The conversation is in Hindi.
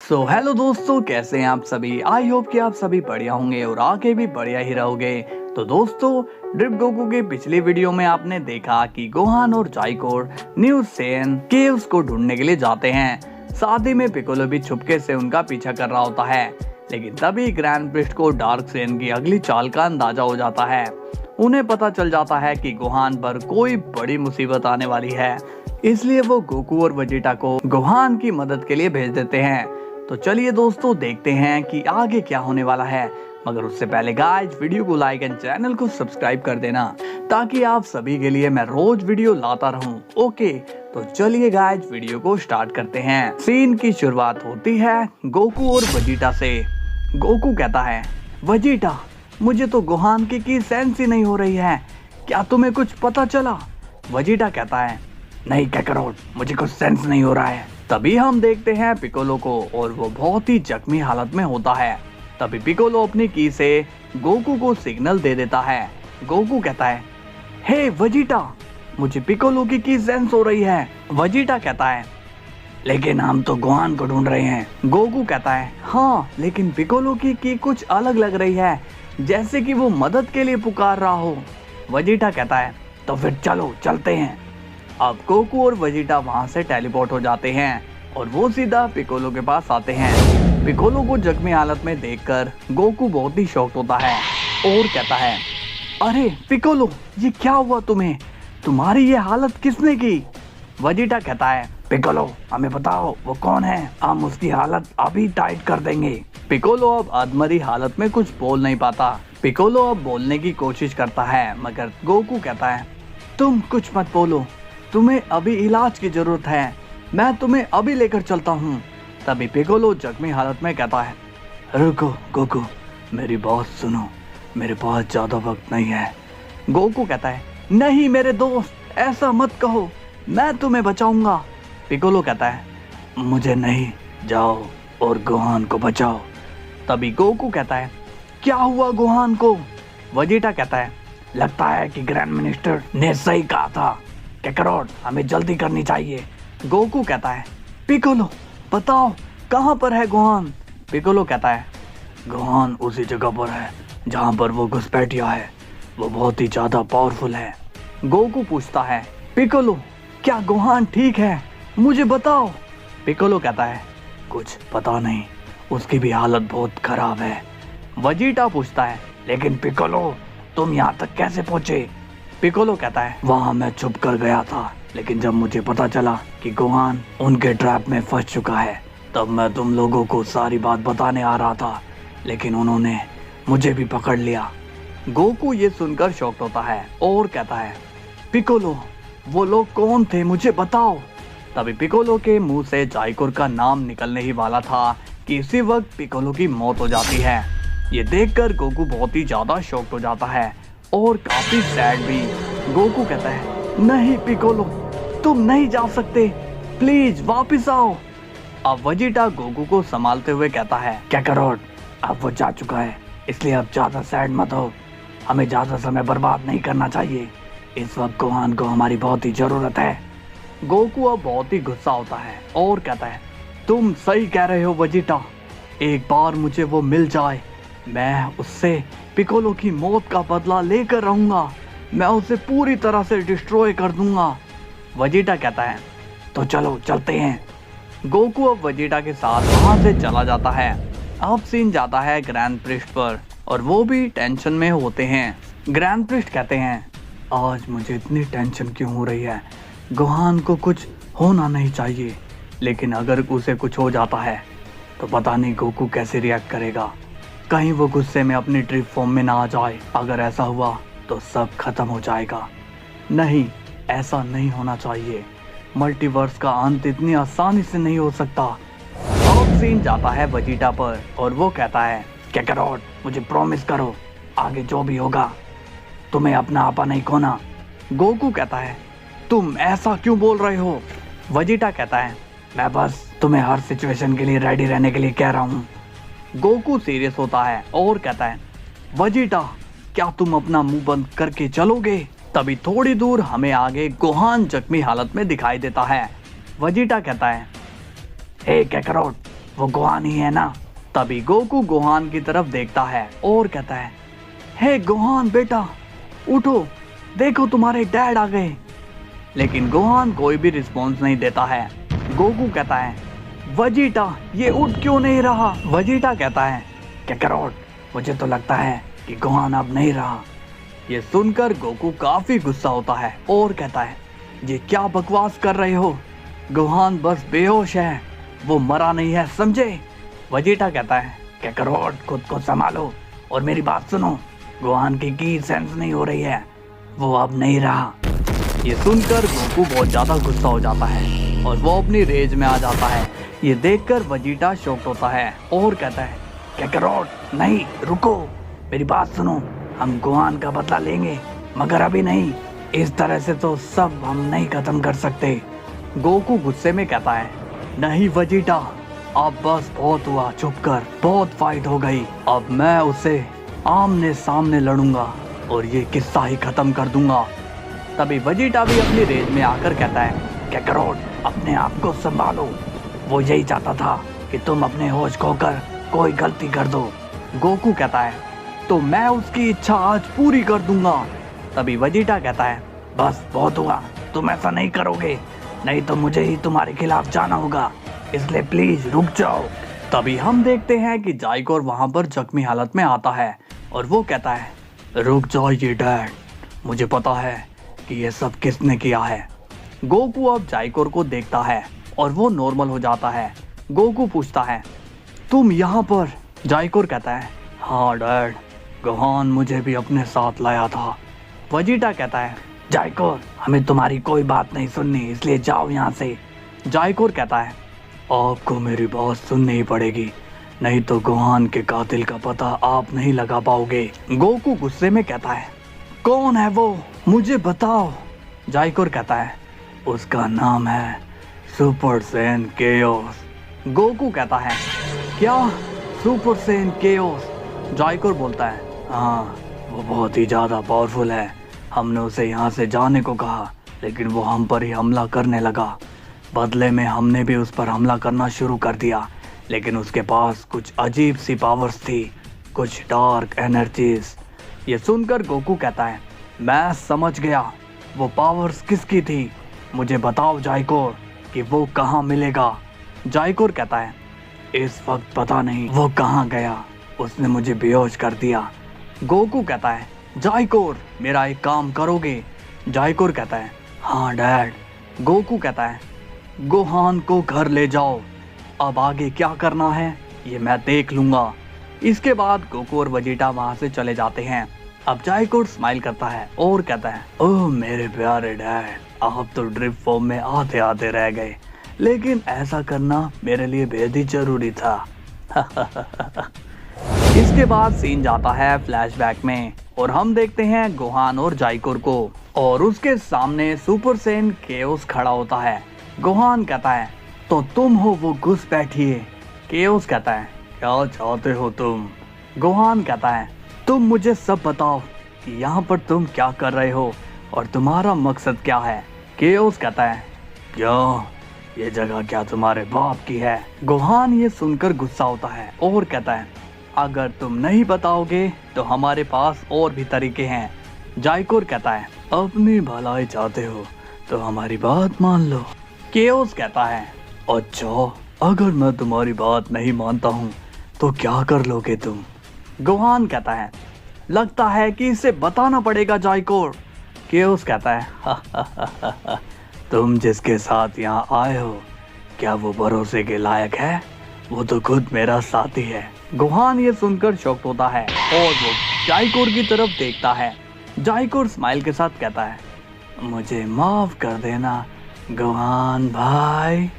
हेलो दोस्तों, कैसे हैं आप सभी। आई होप कि आप सभी बढ़िया होंगे और आगे भी बढ़िया ही रहोगे। तो दोस्तों, ड्रिप गोकू के पिछली वीडियो में आपने देखा कि गोहान और जाइकोर न्यू सेन केव्स को ढूंढने के लिए जाते हैं। साथ ही में पिकोलो भी छुपके से उनका पीछा कर रहा होता है। लेकिन तभी ग्रैंड प्रिस्ट को डार्क सेन की अगली चाल का अंदाजा हो जाता है। उन्हें पता चल जाता है कि गोहान पर कोई बड़ी मुसीबत आने वाली है, इसलिए वो गोकू और वेजिटा को गोहान की मदद के लिए भेज देते हैं। तो चलिए दोस्तों, देखते हैं कि आगे क्या होने वाला है। मगर उससे पहले गाइज, वीडियो को लाइक एंड चैनल को सब्सक्राइब कर देना, ताकि आप सभी के लिए मैं रोज वीडियो लाता रहूं। ओके, तो चलिए गाइज, वीडियो को स्टार्ट करते हैं। सीन की शुरुआत होती है गोकू और वेजिटा से। गोकू कहता है, वेजिटा, मुझे तो गोहान की सेंस ही नहीं हो रही है, क्या तुम्हें कुछ पता चला? वेजिटा कहता है, नहीं काकारोट, मुझे कुछ सेंस नहीं हो रहा है। तभी हम देखते हैं पिकोलो को, और वो बहुत ही जख्मी हालत में होता है। तभी पिकोलो अपनी की से गोकू को सिग्नल दे देता है। गोकू कहता है, हे वेजिटा, मुझे पिकोलो की सेंस हो रही है। वेजिटा कहता है, लेकिन हम तो गोहान को ढूंढ रहे हैं। गोकू कहता है, हाँ, लेकिन पिकोलो की कुछ अलग लग रही है, जैसे कि वो मदद के लिए पुकार रहा हो। वेजिटा कहता है, तो फिर चलो चलते हैं। अब गोकू और वेजिटा वहां से टेलीपोर्ट हो जाते हैं और वो सीधा पिकोलो के पास आते हैं। पिकोलो को जख्मी हालत में देखकर गोकू बहुत ही शॉक्ड होता है और कहता है, अरे पिकोलो, ये क्या हुआ तुम्हें? तुम्हारी ये हालत किसने की? वेजिटा कहता है, पिकोलो, हमें बताओ वो कौन है, हम उसकी हालत अभी टाइट कर देंगे। पिकोलो अब अधमरी हालत में कुछ बोल नहीं पाता। पिकोलो अब बोलने की कोशिश करता है, मगर गोकू कहता है, तुम कुछ मत बोलो, तुम्हें अभी इलाज की जरूरत है, मैं तुम्हें अभी लेकर चलता हूँ। तभी पिकोलो जख्मी हालत में कहता है, रुको गोकू, मेरी बात सुनो, मेरे पास ज्यादा वक्त नहीं है। गोकू कहता है, नहीं मेरे दोस्त, ऐसा मत कहो, मैं तुम्हें बचाऊंगा। पिकोलो कहता है, मुझे नहीं, जाओ और गोहान को बचाओ। तभी गोकू कहता है, क्या हुआ गोहान को? वेजिटा कहता है, लगता है कि ग्रैंड मिनिस्टर ने सही कहा था, काकारोट, हमें जल्दी करनी चाहिए। गोकू कहता है, पिकोलो, बताओ कहाँ पर है गोहान? पिकोलो कहता है, गोहान उसी जगह पर है जहाँ पर वो घुसपैठिया है, वो बहुत ही ज्यादा पावरफुल है। गोकू पूछता है, पिकोलो, क्या गोहान ठीक है? मुझे बताओ। पिकोलो कहता है, कुछ पता नहीं, उसकी भी हालत बहुत खराब है। वेजिटा पूछता है, लेकिन पिकोलो, तुम यहाँ तक कैसे पहुँचे? पिकोलो कहता है, वहाँ मैं छुप कर गया था, लेकिन जब मुझे पता चला कि गोहान उनके ट्रैप में फंस चुका है, तब मैं तुम लोगों को सारी बात बताने आ रहा था, लेकिन उन्होंने मुझे भी पकड़ लिया। गोकू ये सुनकर शॉक्ड होता है और कहता है, पिकोलो, वो लोग कौन थे, मुझे बताओ। तभी पिकोलो के मुंह से जाइकोर का नाम निकलने ही वाला था कि इसी वक्त पिकोलो की मौत हो जाती है। ये देखकर गोकू बहुत ही ज्यादा शॉक्ड हो जाता है और काफी सैड भी। गोकू कहता है, नहीं पिकोलो, तुम नहीं जा सकते, प्लीज वापस आओ। अब वेजिटा गोकू को संभालते हुए कहता है, काकारोट, अब वो जा चुका है, इसलिए अब ज्यादा सैड मत हो, हमें ज्यादा समय बर्बाद नहीं करना चाहिए, इस वक्त गोहान को हमारी बहुत ही जरूरत है। गोकू अब बहुत ही गुस्सा होता है और कहता है, तुम सही कह रहे हो वेजिटा, एक बार मुझे वो मिल जाए, मैं उससे पिकोलो की मौत का बदला लेकर रहूंगा, मैं उसे पूरी तरह से डिस्ट्रॉय कर दूंगा। वेजिटा कहता है, तो चलो चलते हैं। गोकू अब वेजिटा के साथ वहां से चला जाता है। अब सीन जाता है ग्रैंड प्रिस्ट पर, और वो भी टेंशन में होते हैं। ग्रैंड प्रिस्ट कहते हैं, आज मुझे इतनी टेंशन क्यों हो रही है? गोहान को कुछ होना नहीं चाहिए, लेकिन अगर उसे कुछ हो जाता है तो पता नहीं गोकू कैसे रिएक्ट करेगा, कहीं वो गुस्से में अपनी ट्रिप फॉर्म में ना आ जाए। अगर ऐसा हुआ तो सब खत्म हो जाएगा। नहीं, ऐसा नहीं होना चाहिए, मल्टीवर्स का अंत इतनी आसानी से नहीं हो सकता। अब सीन जाता है वेजिटा पर, और वो कहता है, काकारोट, मुझे प्रॉमिस करो, आगे जो भी होगा तुम्हें अपना आपा नहीं खोना। गोकू कहता है, तुम ऐसा क्यों बोल रहे हो? वेजिटा कहता है, मैं बस तुम्हें हर सिचुएशन के लिए रेडी रहने के लिए कह रहा हूँ। गोकू सीरियस होता है और कहता है, वेजिटा, क्या तुम अपना मुंह बंद करके चलोगे? तभी थोड़ी दूर हमें आगे गोहान जख्मी हालत में दिखाई देता है। वेजिटा कहता है, हे काकारोट, वो गोहान ही है ना। तभी गोकू गोहान की तरफ देखता है और कहता है, हे गोहान बेटा उठो, देखो तुम्हारे डैड आ गए। लेकिन गोहान कोई भी रिस्पॉन्स नहीं देता है। गोकू कहता है, वजीटा ये उठ क्यों नहीं रहा। वजीटा कहता है, काकारोट मुझे तो लगता है कि गोहान अब नहीं रहा। ये सुनकर गोकू काफी गुस्सा होता है और कहता है, ये क्या बकवास कर रहे हो, गोहान बस बेहोश है, वो मरा नहीं है समझे। वजीटा कहता है, काकारोट खुद को संभालो और मेरी बात सुनो, गोहान की सेंस नहीं हो रही है, वो अब नहीं रहा। ये सुनकर गोकू बहुत ज्यादा गुस्सा हो जाता है और वो अपनी रेज में आ जाता है। ये देखकर वजीटा शॉक्ड होता है और कहता है, काकारोट नहीं रुको, मेरी बात सुनो, हम गोहान का बदला लेंगे मगर अभी नहीं, इस तरह से तो सब हम नहीं खत्म कर सकते। गोकू गुस्से में कहता है, नहीं वजीटा अब बस बहुत हुआ, चुप कर, बहुत फाइट हो गई, अब मैं उसे आमने सामने लड़ूंगा और ये किस्सा ही खत्म कर दूंगा। तभी वजीटा भी अपनी रेंज में आकर कहता है, काकारोट अपने आप को संभालो, वो यही चाहता था कि तुम अपने होश खोकर कोई गलती कर दो। गोकू कहता है, तो मैं उसकी इच्छा आज पूरी कर दूंगा। तभी वजीटा कहता है, बस बहुत हुआ, तुम ऐसा नहीं करोगे, नहीं तो मुझे ही तुम्हारे खिलाफ जाना होगा, इसलिए प्लीज रुक जाओ। तभी हम देखते हैं कि जाइकोर वहां पर जख्मी हालत में आता है और वो कहता है, रुक जाओ ये डैड, मुझे पता है कि ये सब किसने किया है। गोकू अब जाइकोर को देखता है और वो नॉर्मल हो जाता है। गोकू पूछता है, तुम यहाँ पर? जाइकोर कहता है, हाँ डैड, गोहान मुझे भी अपने साथ लाया था। वजीटा कहता है, जाइकोर हमें तुम्हारी कोई बात नहीं सुननी, इसलिए जाओ यहाँ से। जाइकोर कहता है, आपको मेरी बात सुननी ही पड़ेगी, नहीं तो गोहान के कातिल का पता आप नहीं लगा पाओगे। गोकू गुस्से में कहता है, कौन है वो, मुझे बताओ। जाइकोर कहता है, उसका नाम है सुपर सैन केओस। गोकू कहता है, क्या सुपर सैन केओस? जाइकोर बोलता है, हाँ वो बहुत ही ज़्यादा पावरफुल है, हमने उसे यहाँ से जाने को कहा लेकिन वो हम पर ही हमला करने लगा, बदले में हमने भी उस पर हमला करना शुरू कर दिया, लेकिन उसके पास कुछ अजीब सी पावर्स थी, कुछ डार्क एनर्जीज। ये सुनकर गोकू कहता है, मैं समझ गया, वो पावर्स किसकी थी, मुझे बताओ जाइकोर कि वो कहाँ मिलेगा। जाइकोर कहता है, इस वक्त पता नहीं वो कहाँ गया, उसने मुझे बेहोश कर दिया। गोकू कहता है, जाइकोर मेरा एक काम करोगे? जाइकोर कहता है, हाँ डैड। गोकू कहता है, गोहान को घर ले जाओ, अब आगे क्या करना है ये मैं देख लूंगा। इसके बाद गोकू और वजीटा वहां से चले जाते हैं। अब जाइकोर स्माइल करता है और कहता है, ओह मेरे प्यारे डैड, आप तो ड्रिप फॉर्म में आते आते रह गए, लेकिन ऐसा करना मेरे लिए बेहद ही जरूरी था। इसके बाद सीन जाता है फ्लैशबैक में और हम देखते हैं गोहान और जाइकोर को, और उसके सामने सुपर सैन केओस खड़ा होता है। गोहान कहता है, तो तुम हो वो घुसपैठिए। केओस कहता है, क्या चाहते हो तुम? गोहान कहता है, तुम मुझे सब बताओ कि यहाँ पर तुम क्या कर रहे हो और तुम्हारा मकसद क्या है। केओस कहता है, क्यों ये जगह क्या तुम्हारे बाप की है? गोहान ये सुनकर गुस्सा होता है और कहता है, अगर तुम नहीं बताओगे तो हमारे पास और भी तरीके हैं। जाइकोर कहता है, अपनी भलाई चाहते हो तो हमारी बात मान लो। केओस कहता है, अच्छा अगर मैं तुम्हारी बात नहीं मानता हूँ तो क्या कर लोगे तुम? गोहान कहता है, लगता है कि इसे बताना पड़ेगा जाइकोर। केओस कहता है, तुम जिसके साथ यहाँ आए हो क्या वो भरोसे के लायक है? वो तो खुद मेरा साथी है। गोहान ये सुनकर शॉक्ड होता है और वो जाइकोर की तरफ देखता है। जाइकोर स्माइल के साथ कहता है, मुझे माफ कर देना गोहान भाई।